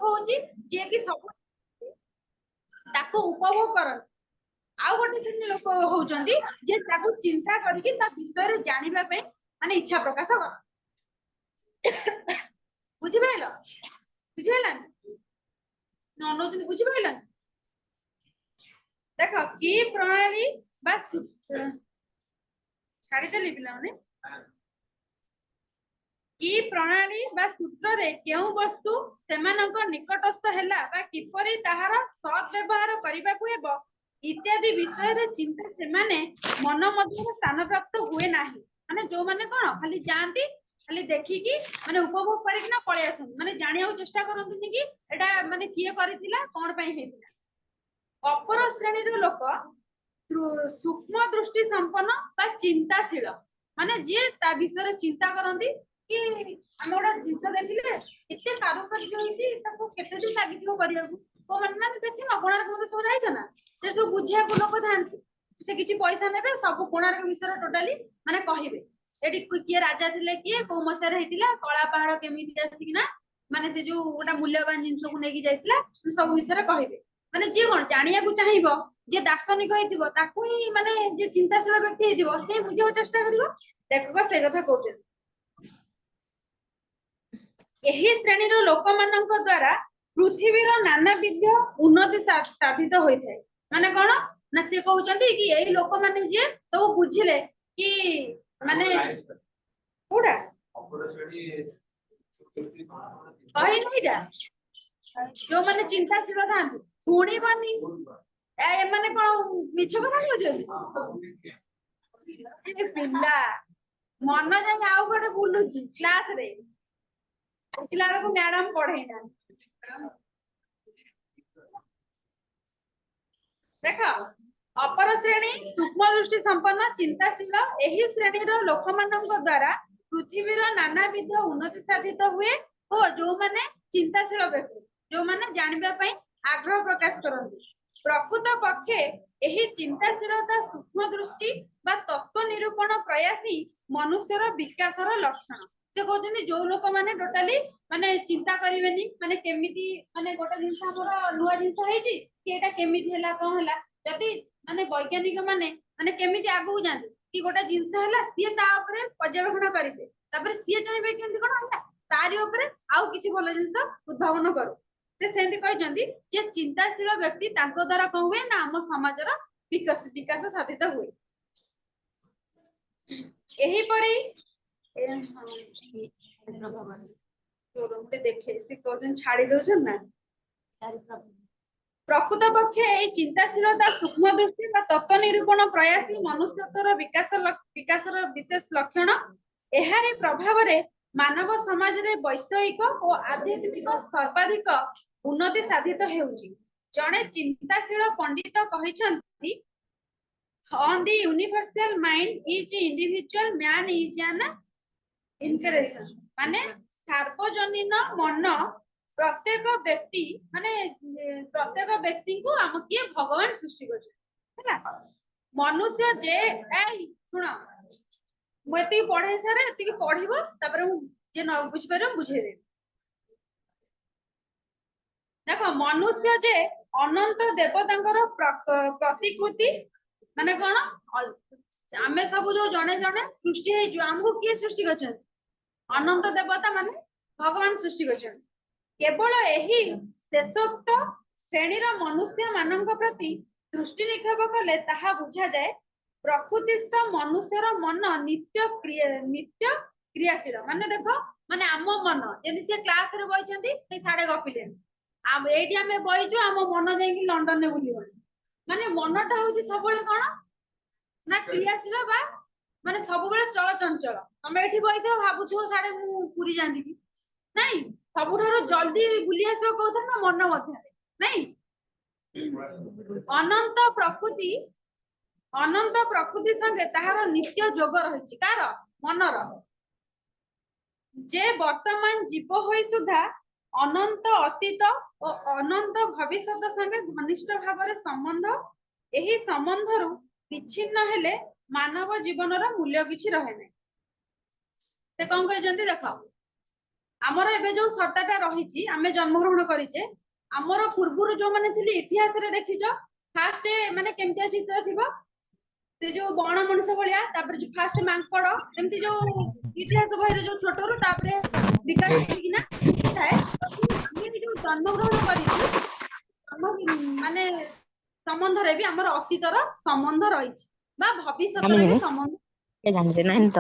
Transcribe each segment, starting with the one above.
होउची जे कि सब ताको उपभोग करन आउ गोटे श्रेणी लोक होउचंदी जे ताको चिंता करके ता विषय रे जानिबा पे माने इच्छा प्रकाश कर बुझि पाइलो ननो जन बुझि पाइलो देखो की प्रणाली बस छाड़ी देली पिला माने की प्रणाली बा सूत्र रे केउ वस्तु सेमानक निकटस्थ हैला बा किपरि ताहार सद व्यवहार करिबा को हेबो इत्यादि विषय रे चिंता से माने मन मध्य स्थान प्राप्त हुए नाही माने जो माने कोन खाली जानती खाली देखि की माने उपभोग करि कि ना पळे आसन माने जानिया चेष्टा करंतनी कि एटा माने किए करिथिला कोन पई हेतिला अपर श्रेणी रो लोक सूक्ष्म दृष्टि संपन्न बा चिंताशील माने जे ता विषय रे चिंता करंती कि हम गोटा जिंस देखिले एते कारुकार्य होईची ताको केते दिन लागिथियो करियाकू को मन देखि न कोणार्क को सब जाइछ ना से सब बुझिया को लोक थांती से किछि पैसा नेबे सब कोणार्क विषय टोटली माने कहिबे एडी किए राजा थिले किए को मसर हेतिला कळा पहाड़ केमिति आसी कि ना माने से जो गोटा मूल्यवान जिंस को नेकी जाइथिला सब विषय कहिबे माने जे कोन जानिया को चाहिबो जे दार्शनिक होइतिबो ताकू ही माने जे चिंताशील व्यक्ति हेतिबो से बुझियो चेष्टा करिवो देखो से कथा कहउछ एही श्रेणी रो लोक मानक द्वारा पृथ्वीर नानाविध उन्नति साधित होइथाय माने कोन ना से कहउचंदी कि एही लोक माने जे सब बुझिले कि माने कोडा कहि नइडा जो माने चिंताशील थान सुनी बनी ए माने कोन मिछ कथा कहउछ ए पिल्ला मन जाय आउ गोटे बुलुची क्लास रे पिला को मैडम पढ़े ना देखो अपर श्रेणी सूक्ष्म दृष्टि संपन्न चिंताशील एही श्रेणी रो लोक मानक द्वारा पृथ्वीर नानाविध उन्नति साधित हुए और जो माने चिंताशील व्यक्ति जो माने जानिबा पई आग्रह प्रकाश करନ୍ତି प्रकृत पक्षे एही चिंताशीलता सूक्ष्म दृष्टि बा तत्व निरूपण प्रयासी मनुष्यर विकासर लक्षण से कहते जो लोक माने टोटाली माने चिंता करिवेनी माने केमिति माने गोटे जिंस हमर नुवा जिंस हेची कि एटा केमिति हला कोन हला जति माने वैज्ञानिक माने माने केमिति आगु जानते कि गोटे जिंस हला सी ता ऊपर पर्यवेक्षण करिवे तापर सी चाहिबे केमिति कोन हला तारि ऊपर आउ किछि भलो जिंस उद्भावन करू से सेंति कहजंती जे चिंताशील व्यक्ति तांको द्वारा कोन हुए ना हम समाजर विकास साधित हुए एही परी देखे से कहते छाड़ी दउछन ना प्रकृत पक्षे ए चिंताशीलता सूक्ष्म दृष्टि बा तत्व निरूपण प्रयासी मनुष्यत्वर विकासर विशेष लक्षण एहारे प्रभाव रे मानव समाज रे वैषयिक और आध्यात्मिक सर्वाधिक उन्नति साधित हेउची जणे चिंताशील पंडित कहिसंती on the universal mind each individual man is an incarnation माने सार्वजनीन मन प्रत्येक व्यक्ति माने प्रत्येक व्यक्ति को हम किए भगवान सृष्टि कर हैला मनुष्य जे ए सुन मते पढे सारे एति पढिबो तापर जे न बुझ पारो बुझे दे देखो मनुष्य जे अनंत देवतांकर प्रतिकृति माने कोन आमे सब जो जने जने सृष्टि हे जो हमको किए सृष्टि करछन अनंत देवता माने भगवान सृष्टि करछन केवल एही शेषोक्त श्रेणीर मनुष्य मानक प्रति दृष्टि निक्षेप कले ताहा बुझा जाए प्रकृतिस्थ मनुष्यर मन नित्य क्रियाशील माने देखो माने आम मन यदि से क्लास रे बइछंती से साडे गपिले हम एठी हमें बइजो हम मन जाई कि लंदन ने बुलियो माने मनटा होची सबले कोन ना क्रियाशील बा माने सब बेले चल चंचल तमे एठी बइथो भाबुथो साडे मु पुरी जांदी कि नहीं सबुठारो जल्दी बुली आसो कहत ना मन मध्य नहीं अनंत प्रकृति संगे ताहार नित्य जोग रहिछि कार मनर जे वर्तमान जीव होई सुधा अनंत अतीत और अनंत भविष्य संगे घनिष्ठ भाव संबंध एही संबंध रु विच्छिन्न हेले मानव जीवनर मूल्य किछि रहे नै से कोन कहजंती देखो आमर एबे जो सत्ताटा रही आम जन्मग्रहण करिचे आमर पूर्वरु जो माने थिले इतिहास रे देखिजो फास्ट माने केमतिया चित्र थिबो से जो बण मनुष्य भलिया तापर जो फास्ट मांकड़ एमती जो इतिहास बहिरे जो छोटरू तापर विकास किना थाए आमे जो जन्मग्रहण करिचु हम माने संबंध रे भी हमर अतीतर संबंध रहिछि बा भविष्यत ଆମେ रे भी ଜାଣି संबंध ଏ ଜାଣିଛେ ନାହିଁ ତ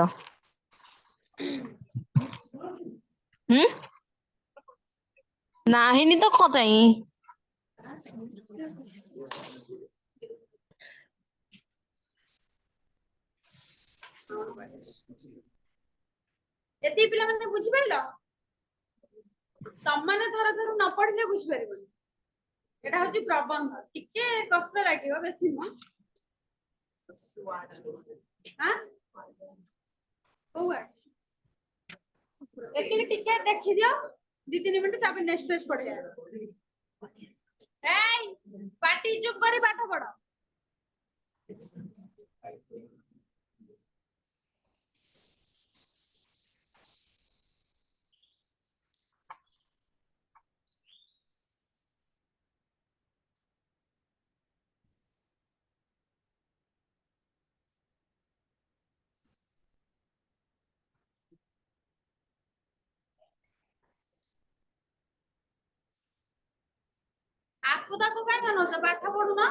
ନାହିଁ ତ ଖଚାଇ एती पिला माने बुझि परलो तमाने थर थर न पढ़ले बुझि परबो एटा होची प्रबंध टिके कष्ट लागियो बेसी न हां ओवर एती टिके देखि दियो 2-3 मिनिट तापर नेक्स्ट पेज पढ़िया एई पाटी चुप करी पाठ पढ़ आपको ताको काय मानो से पाठ पढु न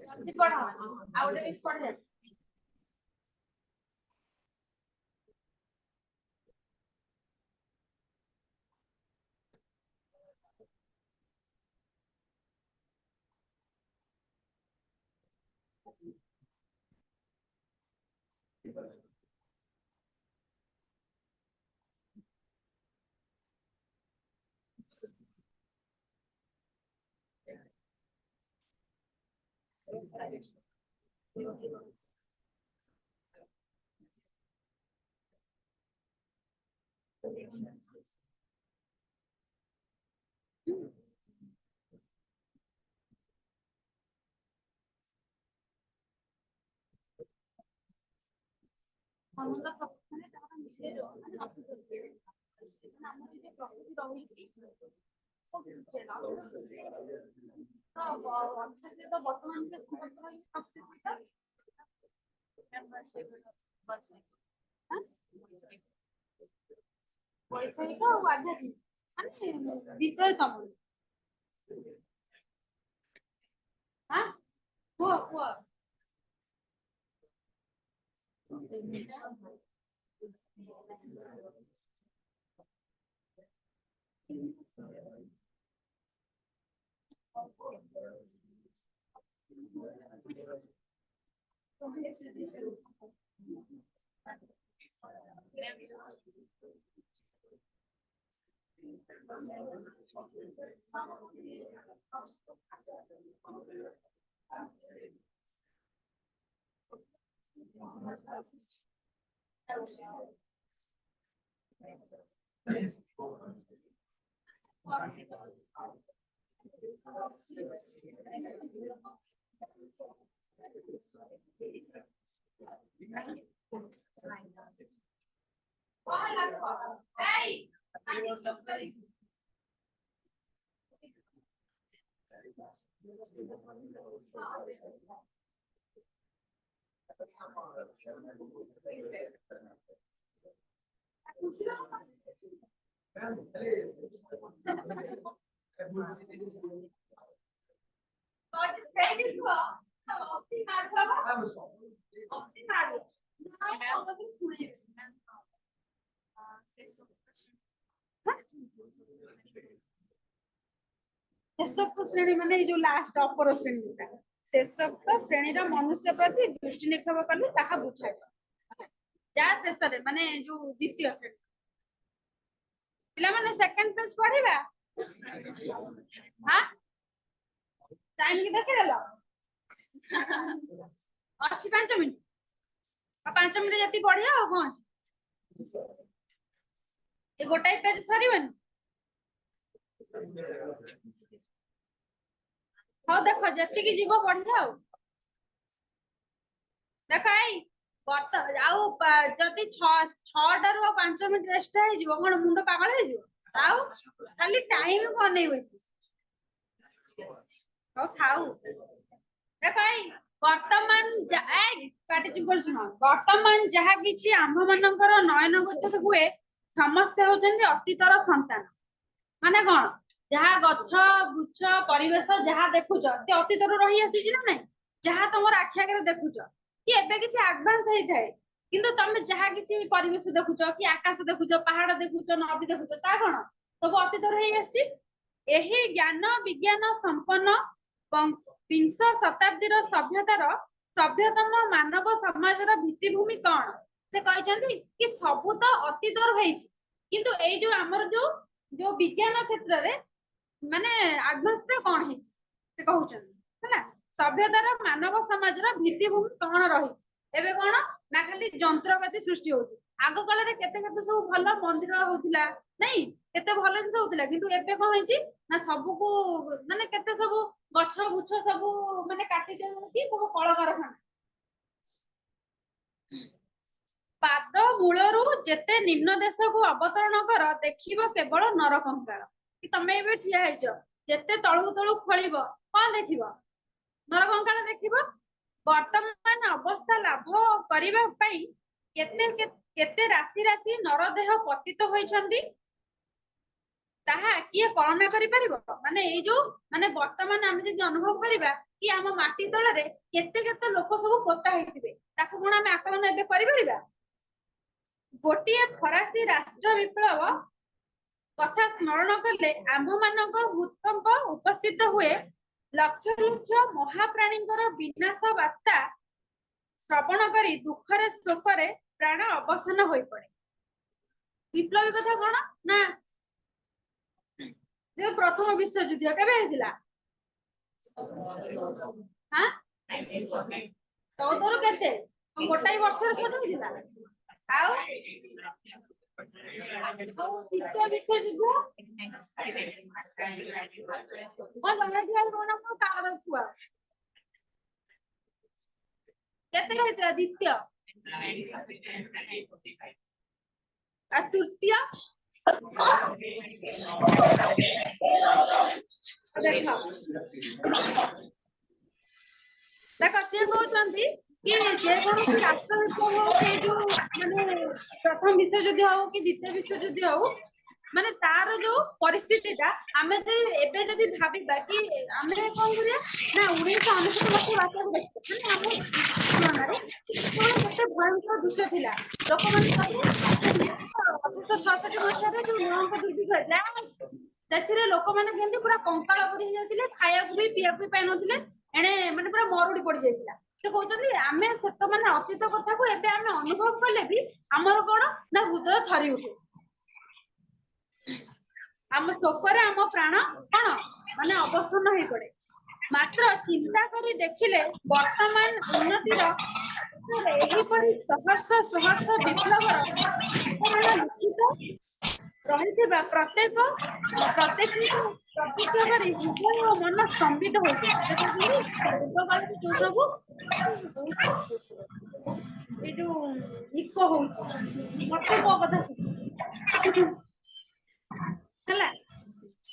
जल्दी पढ़ आउटे भी पढ़ जा हम तो माने तारा विषय जो माने अतीत नाम जे प्रकृति रही सब तो वर्तमान के वैषयिक और आध्यात्मिक माने विषय तम हां को शेषोक्त श्रेणी माने जो लास्ट अपर श्रेणी था शेषोक्त श्रेणी रा मनुष्य प्रति दृष्टि निक्षेप करले ताहा बुझाय जा शेष माने जो द्वितीय श्रेणी पिला माने सेकंड पेज पढ़िबा हां टाइम की देखे देलो अच्छी 5 मिनट और 5 मिनट जति पढ़िया और कौन ये गोटाई पेज सरीबन हां देखो जति की जीव पढ़िया हो देखो आई गत आउ जति 6 ରୁ 5 मिनट रेस्ट है जीव कोन मुंड पागल है जीव आउ खाली टाइम को नहीं होई हो खाऊ देखो आई वर्तमान काटी चुप सुन वर्तमान जहा किछि आंभ मानकर नयन गोचर हुए समस्त होचंदी अतीतर संतान माने कोन जहा गच्छ वृक्ष परिवेश जहा देखुछ ते अतीतर रही आसी ना नहीं जहा तुमर आखि आगे देखुछ कि एबे किछि एडवांस होई थाए किंतु तमे जहा किछि परिवेश देखुछ कि आकाश देखुछ पहाड़ देखुछ नदी देखुछ ता कोन सब अतीतर होई आसी एही ज्ञान विज्ञान संपन्न विंश शताब्दीर सभ्यतार सभ्यतम मानव समाजर भित्तिभूमि कौन से कहते कि सबू तो अतीतर होइछि किंतु ए जो हमर जो विज्ञान क्षेत्र रे माने एडवांस रे कौन होइछि से कहउछन हैला सभ्यतार मानव समाजर भित्तिभूमि कौन रही एबे कौन ना खाली जंत्रपाती सृष्टि होउछि आगो काल रे केते केते सब भलो मंदिर होउतिला नहीं केते भलो जिंस होउतिला किंतु एबे कोन होइछि ना सबु को माने केते सब गच्छ बुच्छ सब माने काटी देउछि सब कल कारखाना पाद मूलरू जेते निम्न देश को अवतरण कर देखिबो केवल नरकंकाल कि तमे एबे ठिया हैछ जेते तळु तळु खोलिबो कोन देखिबो नरकंकाल देखिबो वर्तमान अवस्था लाभ करिबा पई केते केते राशि राशि नरदेह पतित होइछंदी ताहा किए कल्पना करि परिबो माने ए जो माने वर्तमान हम जे अनुभव करिबा कि हम माटी तळे रे केते केते लोक सब पोता हेतिबे ताकू गुण हम आकलन एबे करि परिबा गोटिए फरासी राष्ट्र विप्लव कथा स्मरण कले आंभ मानक भूकंप उपस्थित हुए लक्ष लक्ष महाप्राणींकर विनाश वार्ता श्रवण करी दुखरे शोकरे प्राण अवसान होई पड़े विप्लवी कथा कोन ना जे प्रथम विश्व युद्ध केबे हेतिला हां 14 ରୁ केते गोटाई वर्ष रे सद हेतिला आउ द्वितीय विश्व युद्ध कोन जने दिया कोन हम कार छुआ केते हेतिला द्वितीय आ तृतीय देखो देखो से कहउछंती कि जे कोन राष्ट्र विप्लव के जो माने प्रथम विश्व युद्ध हो कि द्वितीय विश्व युद्ध हो माने तार जो परिस्थितिटा हमें एबे जदि भाबिबा कि हमें कोन करिया ना 1999 वर्ष बात देखते माने हम तुलनारे केते भयंकर दृश्य थिला लोक माने कहबे 1966 वर्ष रे जो नौका दुर्भिक्ष हैला ସେଥିରେ ଲୋକମାନେ କେମିତି ପୁରା କଙ୍କାଳ ପଡି ଯାଇଥିଲେ ଖାଇବାକୁ ବି ପିଇବାକୁ ବି ପାଇ ନଥିଲେ ଏଣେ ମାନେ ପୁରା ମରୁଡି ପଡି ଯାଇଥିଲା ସେ କହୁଛନ୍ତି ଆମେ ସେତ ମାନେ ଅତୀତ କଥାକୁ ଏବେ ଆମେ ଅନୁଭବ କଲେ ବି ଆମର କଣ ନା ହୃଦୟ ଥରି ଉଠେ ଆମ ଶୋକରେ ଆମ ପ୍ରାଣ କଣ ମାନେ ଅବସନ୍ନ ହେଇ ପଡେ ମାତ୍ର ଚିନ୍ତା କରି ଦେଖିଲେ ବର୍ତ୍ତମାନ ଉନ୍ନତିର ଏହିପରି ସହସ୍ର ସହସ୍ର ବିପ୍ଳବର ଲିଖିତ ରହିଥିବା ପ୍ରତ୍ୟେକ ପ୍ରତିକ୍ରିୟା କରି ହୃଦୟ ଓ ମନ ସ୍ତମ୍ଭିତ ହୋଇଯାଏ ପୂର୍ବକାଳରେ ଯୋଉ ସବୁ ଏଇ ଯୋଉ ଇକୋ ହଉଛି ମତେ ମୋ କଥା ହେଲା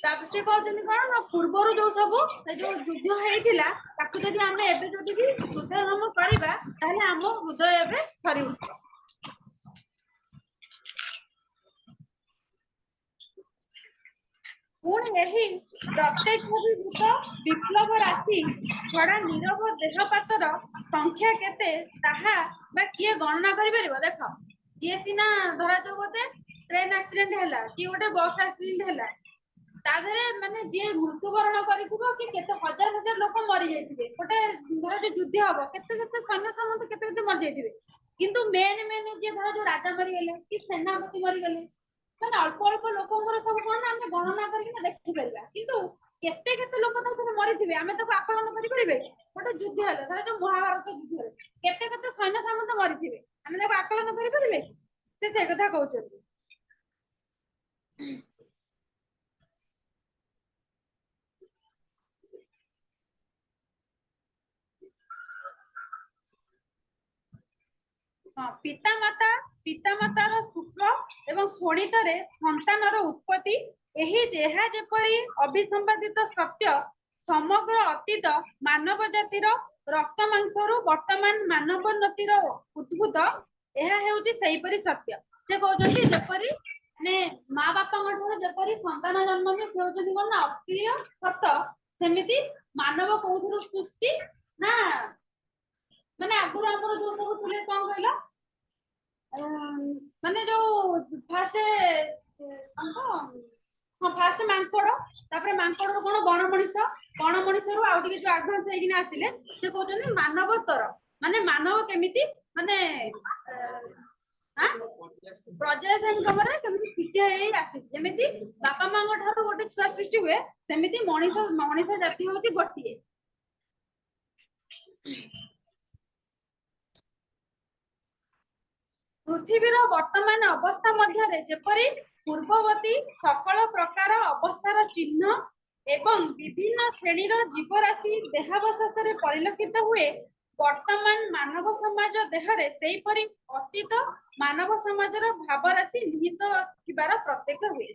ତାପରେ ସେ କହୁଛନ୍ତି କଣ ନା ପୂର୍ବରୁ ଯୋଉ ସବୁ ଯୋଉ ଯୁଦ୍ଧ ହେଇଥିଲା ତାକୁ ଯଦି ଆମେ ଏବେ ଯଦି ବି ହୃଦୟଙ୍ଗମ କରିବା ତାହେଲେ ଆମ ହୃଦୟ ଏବେ ଥରି ଉଠିବ ପୁଣି ଏହି ପ୍ରତ୍ୟେକ ବିପ୍ଳବ ରାଶି ଛଡା ନିରବ ଦେହପାତର ସଂଖ୍ୟା କେତେ ତାହା ବା କିଏ ଗଣନା କରିପାରିବ ଦେଖ ଯିଏ ସିନା ଧରାଯାଉ ଗୋଟେ ଟ୍ରେନ ଆକ୍ସିଡେଣ୍ଟ ହେଲା କି ଗୋଟେ ବସ୍ ଆକ୍ସିଡେଣ୍ଟ ହେଲା ତା ଦେହରେ ମାନେ ଯିଏ ମୃତ୍ୟୁବରଣ କରିଥିବ କି କେତେ ହଜାର ହଜାର ଲୋକ ମରି ଯାଇଥିବେ ଗୋଟେ ଧର ଯୁଦ୍ଧ ହବ କେତେ କେତେ ସୈନ୍ୟ ସାମନ୍ତ କେତେ କେତେ ମରି ଯାଇଥିବେ କିନ୍ତୁ ମେନ୍ ମେନ୍ ଯେ ଧର ଯୋଉ ରାଜା ମରିଗଲେ କି ସେନାପତି ମରିଗଲେ ମାନେ ଅଳ୍ପ ଅଳ୍ପ ଲୋକଙ୍କର ସବୁ କଣ ନା ଆମେ ଗଣନା କରିକି ଦେଖିପାରିବା କିନ୍ତୁ କେତେ କେତେ ଲୋକ ତାଙ୍କର ମରିଥିବେ ଆମେ ତାକୁ ଆକଳନ କରିପାରିବେ ଗୋଟେ ଯୁଦ୍ଧ ହେଲା ଧର ଯୋଉ ମହାଭାରତ ଯୁଦ୍ଧରେ କେତେ କେତେ ସୈନ୍ୟ ସାମନ୍ତ ମରିଥିବେ ଆମେ ତାକୁ ଆକଳନ କରିପାରିବେ ସେ କଥା କହୁଛନ୍ତି। ପିତାମାତାର ଶୁକ୍ର ଏବଂ ଶୋଣିତରେ ସନ୍ତାନର ଉତ୍ପତ୍ତି ଏହା ଯେପରି ଅବିସମ୍ବାଦିତ ସତ୍ୟ ସମଗ୍ର ଅତୀତ ମାନବ ଜାତିର ରକ୍ତ ମାଂସରୁ ବର୍ତ୍ତମାନ ମାନବୋନ୍ନତିର ଉଦ୍ଭୂତ ଏହା ହେଉଛି ସେହିପରି ସତ୍ୟ। ସେ କହୁଛନ୍ତି ଯେପରି ମାନେ ମା ବାପାଙ୍କ ଠାରୁ ଯେପରି ସନ୍ତାନ ଜନ୍ମ ହୁଏ ସେ ହଉଛନ୍ତି କଣ ନା ଅପ୍ରିୟ ସତ ସେମିତି ମାନବ କୋଉଥିରୁ ସୃଷ୍ଟି ନା ମାନେ ଆଗରୁ ଆମର ଯୋଉ ସବୁ ଥିଲେ କଣ କହିଲ ମାନେ ଯୋଉ ଫାଷ୍ଟ ଫାଷ୍ଟ ମାଙ୍କଡ ତାପରେ ମାଙ୍କଡରୁ କଣ ବଣ ମଣିଷରୁ ଆଉ ଟିକେ ଯୋଉ ଆଡଭାନ୍ସ ହେଇକିନା ଆସିଲେ ସେ କହୁଛନ୍ତି ମାନବତର ମାନେ ମାନବ କେମିତି ମାନେ ପର୍ଯ୍ୟାୟ ଶ୍ରେଣୀକ୍ରମରେ କେମିତି ସୃଷ୍ଟି ହେଇ ଆସିଛି ଯେମିତି ବାପା ମାଙ୍କ ଠାରୁ ଗୋଟେ ଛୁଆ ସୃଷ୍ଟି ହୁଏ ସେମିତି ମଣିଷ ଜାତି ହଉଛି ଗୋଟିଏ। ପୃଥିବୀର ବର୍ତ୍ତମାନ ଅବସ୍ଥା ମଧ୍ୟରେ ଯେପରି ପୂର୍ବବର୍ତ୍ତୀ ସକଳ ପ୍ରକାର ଅବସ୍ଥାର ଚିହ୍ନ ଏବଂ ବିଭିନ୍ନ ଶ୍ରେଣୀର ଜୀବରାଶି ଦେହାବଶେଷରେ ପରିଲକ୍ଷିତ ହୁଏ ବର୍ତ୍ତମାନ ମାନବ ସମାଜ ଦେହରେ ସେହିପରି ଅତୀତ ମାନବ ସମାଜର ଭାବରାଶି ନିହିତ ଥିବାର ପ୍ରତ୍ୟକ୍ଷ ହୁଏ।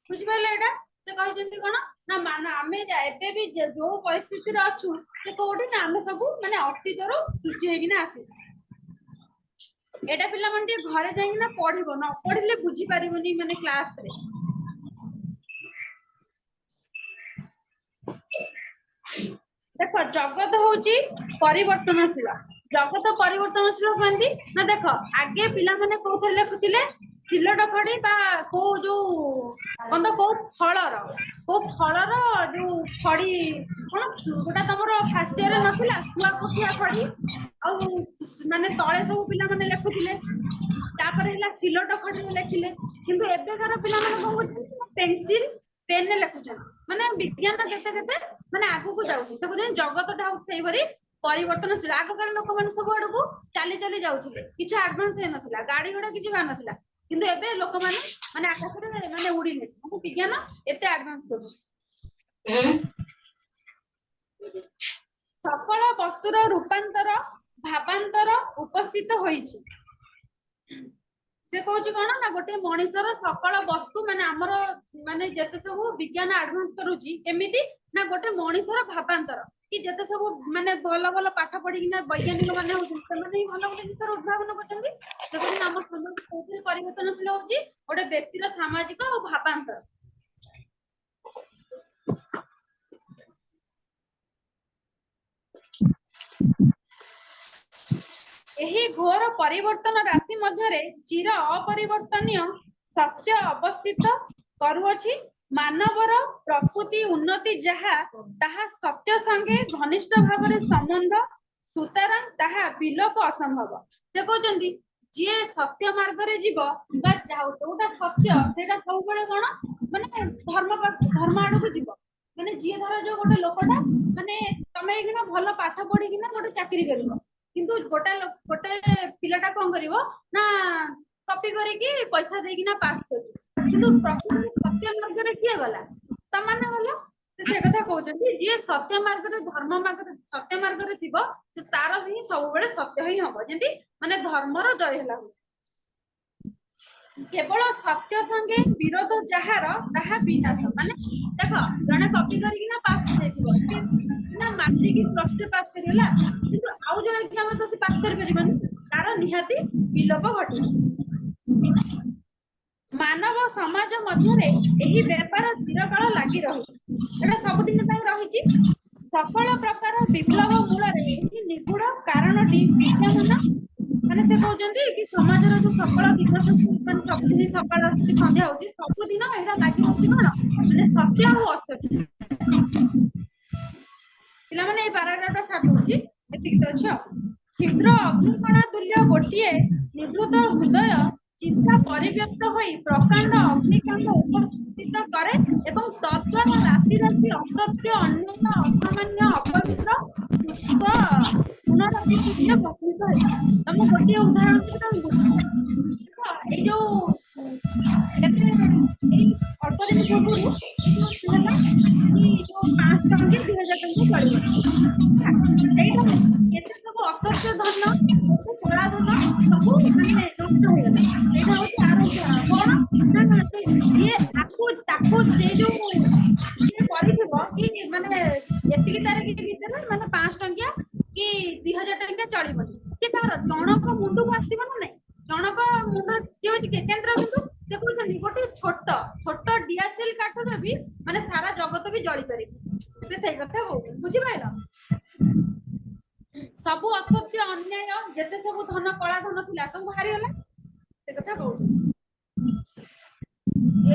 ବୁଝିପାରିଲେ ଏଇଟା ସେ କହିଛନ୍ତି କଣ ନା ଆମେ ଏବେ ବି ଯୋଉ ପରିସ୍ଥିତିରେ ଅଛୁ ସେ କୋଉଠି ନା ଆମେ ସବୁ ମାନେ ଅତୀତରୁ ସୃଷ୍ଟି ହେଇକିନା ଆସୁ। ଏଟା ପିଲାମାନେ ଟିକେ ଘରେ ଯାଇକିନା ପଢିବ ନ ପଢିଲେ ବୁଝିପାରିବନି ମାନେ କ୍ଲାସରେ। ଦେଖ ଜଗତ ହଉଛି ପରିବର୍ତ୍ତନଶୀଳ ଜଗତ ପରିବର୍ତ୍ତନଶୀଳ କୁହନ୍ତି ନା ଦେଖ ଆଗେ ପିଲାମାନେ କୋଉଥିରେ ଲେଖୁଥିଲେ ସିଲଟ ଖଡି ବା କୋଉ ଯୋଉ କଣ କୋଉ ଫଳର ଯୋଉ ଖଡି କଣ ଯୋଉଟା ତମର ଫାଷ୍ଟ ଇୟରରେ ନଥିଲା ଶୁଆପକ୍ଷିଆ ଖଡି ଆଉ ମାନେ ତଳେ ସବୁ ପିଲାମାନେ ଲେଖୁଥିଲେ ତାପରେ ହେଲା ସିଲଟ ଖଡିରେ ଲେଖିଲେ କିନ୍ତୁ ଏବେକାର ପିଲାମାନେ କଣ କରୁଛନ୍ତି ପେନସିଲ ପେନରେ ଲେଖୁଛନ୍ତି ମାନେ ବିଜ୍ଞାନ କେତେ କେତେ ମାନେ ଆଗକୁ ଯାଉଛି ସେ କହୁଛନ୍ତି ଜଗତଟା ହଉଛି ସେଇଭଳି ପରିବର୍ତ୍ତନଶୀଳ ଆଗକାଳ ଲୋକମାନେ ସବୁ ଆଡକୁ ଚାଲି ଚାଲି ଯାଉଥିଲେ କିଛି ଆଡଭାନ୍ସ ହେଇନଥିଲା ଗାଡି ଘୋଡା କିଛି ବାହାରିନଥିଲା କିନ୍ତୁ ଏବେ ଲୋକମାନେ ମାନେ ଆକାଶରେ ମାନେ ଉଡିଲେ ବିଜ୍ଞାନ ଏତେ ଆଡଭାନ୍ସ କରୁଛି। ସକଳ ବସ୍ତୁର ରୂପାନ୍ତର ଭାବାନ୍ତର ଉପସ୍ଥିତ ହୋଇଛି। ସେ କହୁଛି କଣ ନା ଗୋଟେ ମଣିଷର ସକଳ ବସ୍ତୁ ମାନେ ଆମର ମାନେ ଯେତେ ସବୁ ବିଜ୍ଞାନ ଆଡଭାନ୍ସ କରୁଛି କେମିତି ନା ଗୋଟେ ମଣିଷର ଭାବାନ୍ତର କି ଯେତେ ସବୁ ମାନେ ଭଲ ଭଲ ପାଠ ପଢିକିନା ବୈଜ୍ଞାନିକ ମାନେ ହଉଛନ୍ତି ସେମାନେ ହିଁ ଭଲ ଗୋଟେ ଜିନିଷର ଉଦ୍ଭାବନ କରୁଛନ୍ତି ଦେଖୁଛନ୍ତି ଆମ ସମାଜ କୋଉଥିରେ ପରିବର୍ତ୍ତନଶୀଳ ହଉଛି ଗୋଟେ ବ୍ୟକ୍ତିର ସାମାଜିକ ଆଉ ଭାବାନ୍ତର। ଏହି ଘୋର ପରିବର୍ତ୍ତନ ରାଶି ମଧ୍ୟରେ ଚିର ଅପରିବର୍ତ୍ତନୀୟ ସତ୍ୟ ଅବସ୍ଥିତ କରୁଅଛି ମାନବର ପ୍ରକୃତି ଉନ୍ନତି ଯାହା ତାହା ସତ୍ୟ ସଙ୍ଗେ ଘନିଷ୍ଠ ଭାବରେ ସମ୍ବନ୍ଧ ସୁତରାଂ ତାହା ବିଲୋପ ଅସମ୍ଭବ। ସେ କହୁଛନ୍ତି ଯିଏ ସତ୍ୟ ମାର୍ଗରେ ଯିବ ବା ଯୋଉଟା ସତ୍ୟ ସେଇଟା ସବୁବେଳେ କଣ ମାନେ ଧର୍ମ ଆଡକୁ ଯିବ ମାନେ ଯିଏ ଧର ଯୋଉ ଗୋଟେ ଲୋକଟା ମାନେ ତମେ ଏଇକିନା ଭଲ ପାଠ ପଢିକିନା ଗୋଟେ ଚାକିରି କରିବ କିନ୍ତୁ ଗୋଟେ ପିଲାଟା କଣ କରିବ ନା କପି କରିକି ପଇସା ଦେଇକିନା ପାସ୍ କରିବ କିନ୍ତୁ ପ୍ରକୃତରେ ସତ୍ୟ ମାର୍ଗରେ କିଏ ଗଲା ତମାନେ ଗଲ ସେ କଥା କହୁଛନ୍ତି ଯିଏ ସତ୍ୟ ମାର୍ଗରେ ଧର୍ମ ମାର୍ଗରେ ସତ୍ୟ ମାର୍ଗରେ ଥିବ ସେ ତାର ହିଁ ସବୁବେଳେ ସତ୍ୟ ହିଁ ହବ ଯେମିତି ମାନେ ଧର୍ମର ଜୟ ହେଲା କେବଳ ସତ୍ୟ ସଙ୍ଗେ ବିରୋଧ ଯାହାର ତାହା ବିନାଶ ମାନେ ଦେଖ ଜଣେ କପି କରିକିନା ପାସ୍ ହେଇଯାଇଥିବ ନା ମାଟ୍ରିକ ପ୍ଲସ ଟୁ ପାସ୍ କରିଗଲା କିନ୍ତୁ ଆଉ ଯୋଉ ଏକ୍ସାମରେ ତ ସେ ପାସ୍ କରିପାରିବନି ତାର ନିହାତି ବିଲୋପ ଘଟିବ। ମାନବ ସମାଜ ମଧ୍ୟରେ ଏହି ବ୍ୟାପାର ଚିରକାଳ ଲାଗି ରହିଛି ଏଟା ସବୁଦିନ ପାଇଁ ରହିଛି ସକଳ ପ୍ରକାର ବିପ୍ଳବ ମୂଳରେ ଏହି ନିଗୁଡ କାରଣଟି ବିଦ୍ୟମାନ ମାନେ ସେ କହୁଛନ୍ତି କି ସମାଜର ଯୋଉ ସକଳ ବିକାଶ ମାନେ ସବୁଦିନ ସକାଳ ଆସୁଛି ସନ୍ଧ୍ୟା ହଉଛି ସବୁଦିନ ଏଇଟା ଲାଗି ରହୁଛି କଣ ମାନେ ସତ୍ୟ ଆଉ ଅସତ୍ୟ। ପିଲାମାନେ ଏଇ ପାରାଗ୍ରାଫଟା ସାରି ଦଉଛି ଏତିକି ତ ଅଛି ଆଉ କ୍ଷୁଦ୍ର ଅଗ୍ନିକଣା ତୁଲ୍ୟ ଗୋଟିଏ ନିଭୃତ ହୃଦୟ ଚିନ୍ତା ପରିବ୍ୟକ୍ତ ହୋଇ ପ୍ରକାଣ୍ଡ ଅଗ୍ନିକାଣ୍ଡ ଉପସ୍ଥିତ କରେ ଏବଂ ତଦ୍ଦ୍ୱାରା ରାଶି ରାଶି ଅସତ୍ୟ ଅନ୍ୟାୟ ଅସାମାନ୍ୟ ଅପବିତ୍ର ସୁସ୍ଥ ପୁନରାବୃତ୍ତିରେ ପ୍ରସ୍ତୁତ ହେଇଥାଏ। ତମକୁ ଗୋଟିଏ ଉଦାହରଣ ଦେବି, ତମେ ବୁଝିବ। ଏଇ ଯୋଉ କେତେ ଏଇ ଅଳ୍ପ ଦିନ ପୂର୍ବରୁ ଏଇ ଯୋଉ ହେଲା କି ଯୋଉ 500 ଟଙ୍କା 2000 ଟଙ୍କା ଚଳିବ, ସେଇଟା କେତେ ସବୁ ଅସତ୍ୟ ଧନ, କେତେ କଳା ଧନ ସବୁ ମାନେ ନଷ୍ଟ ହେଇଗଲା। ସେଇଟା ହଉଛି ଆର ଉଦାହରଣ। କଣ ନା ସେ ଯିଏ ତାକୁ ସେ ଯୋଉ ଯିଏ କରିଥିବ କି ମାନେ ଏତିକି ତାରିଖ ଭିତରେ ମାନେ 500 ଟଙ୍କିଆ କି 2000 ଟଙ୍କିଆ ଚଳିବନି, ସେ କାହାର ଜଣଙ୍କ ମୁଣ୍ଡକୁ ଆସିବ ନା ନାଇଁ? ଜଣକ ମୁଣ୍ଡ ସିଏ ହଉଛି କେନ୍ଦ୍ର ବିନ୍ଦୁ। ସେ କହୁଛନ୍ତି ଗୋଟେ ଛୋଟ ଡିଆସିଲ କାଠରେ ବି ମାନେ ସାରା ଜଗତ ବି ଜଳି ପାରିବ। ସେ ସେଇ କଥା କହୁଛନ୍ତି, ବୁଝିପାରିଲ? ସବୁ ଅସତ୍ୟ ଅନ୍ୟାୟ ଯେତେ ସବୁ ଧନ କଳା ଧନ ଥିଲା ସବୁ ବାହାରିଗଲା, ସେ କଥା କହୁଛନ୍ତି।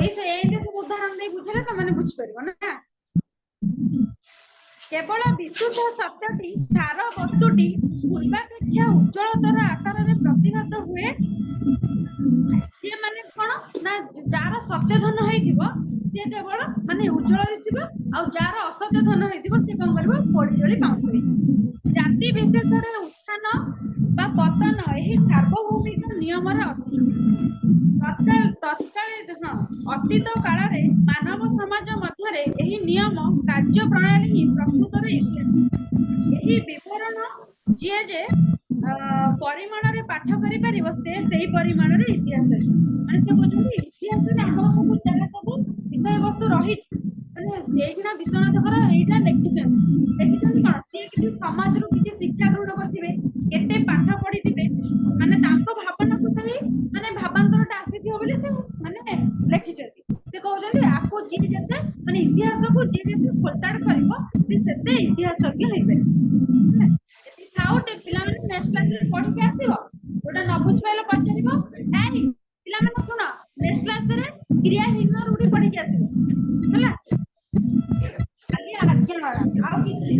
ଏଇଟା ସବୁ ଉଦାହରଣ ଦେଇ ବୁଝିଲେ ତମେ ବୁଝିପାରିବ ନା। କେବଳ ବିଶୁଦ୍ଧ ସତ୍ୟଟି ସାର ବସ୍ତୁଟି ପୂର୍ବାପେକ୍ଷା ଉଜ୍ଜଳତର ଆକାରରେ ପ୍ରତିଭାତ ହୁଏ। ସିଏ ମାନେ କଣ ନା ଯାହାର ସତ୍ୟ ଧନ ହେଇଥିବ ସିଏ କେବଳ ମାନେ ଉଜ୍ଜଳ ଦିଶିବ, ଆଉ ଯାହାର ଅସତ୍ୟ ଧନ ହେଇଥିବ ସିଏ କଣ କରିବ, ପୋଡି ଜଳି ପାଉଁଶ ହେଇଯିବ। ଜାତି ବିଶେଷରେ ଉତ୍ଥାନ ବା ପତନ ଏହି ସାର୍ବଭୌମିକ ନିୟମରେ ଅଛି। ଅତୀତ କାଳରେ ମାନବ ସମାଜ ମଧ୍ୟରେ ଏହି ନିୟମ କାର୍ଯ୍ୟ ପ୍ରଣାଳୀ ହିଁ ପ୍ରକୃତରେ ଇତିହାସ। ଏହି ବିବରଣ ଯିଏ ଯେ ପରିମାଣରେ ପାଠ କରିପାରିବ ସେ ସେଇ ପରିମାଣରେ ଇତିହାସ। ମାନେ ସେ କହୁଛନ୍ତି ଇତିହାସରେ ଆମର ସବୁ ଯାହା ସବୁ ବିଷୟବସ୍ତୁ ରହିଛି, ମାନେ ଏଇଖିଣା ବିଶ୍ୱନାଥଙ୍କର ଏଇଟା ଲେଖିଛନ୍ତି କଣ, ସିଏ କିଛି ସମାଜରୁ କିଛି ଶିକ୍ଷା ଗ୍ରହଣ କରିଥିବେ, କେତେ ପାଠ ପଢିଥିବେ, ମାନେ ତାଙ୍କ ଭାବନାକୁ ସେଇ ମାନେ ଭାବାନ୍ତରଟା ଆସିଥିବ ବୋଲି ସେ ମାନେ ଲେଖିଛନ୍ତି। ସେ କହୁଛନ୍ତି ଆକୁ ଯିଏ ଯେତେ ମାନେ ଇତିହାସକୁ ଯିଏ ଯେତେ ଖୋଳତାଡ କରିବ ସେ ସେତେ ଇତିହାସଜ୍ଞ ହେଇପାରିବ। ଥାଉ ଟେ ପିଲାମାନେ ନେକ୍ସଟ କ୍ଲାସରେ ପଢିକି ଆସିବ, ଯୋଉଟା ନ ବୁଝିପାରିଲ ପଚାରିବ। ଏଇ ପିଲାମାନେ ଶୁଣ, ନେକ୍ସଟ କ୍ଲାସରେ କ୍ରିୟାହୀନ ରୂଢି ପଢିକି ଆସିବ ହେଲା। ଖାଲି ଆଜ୍ଞା ଆଉ କିଛି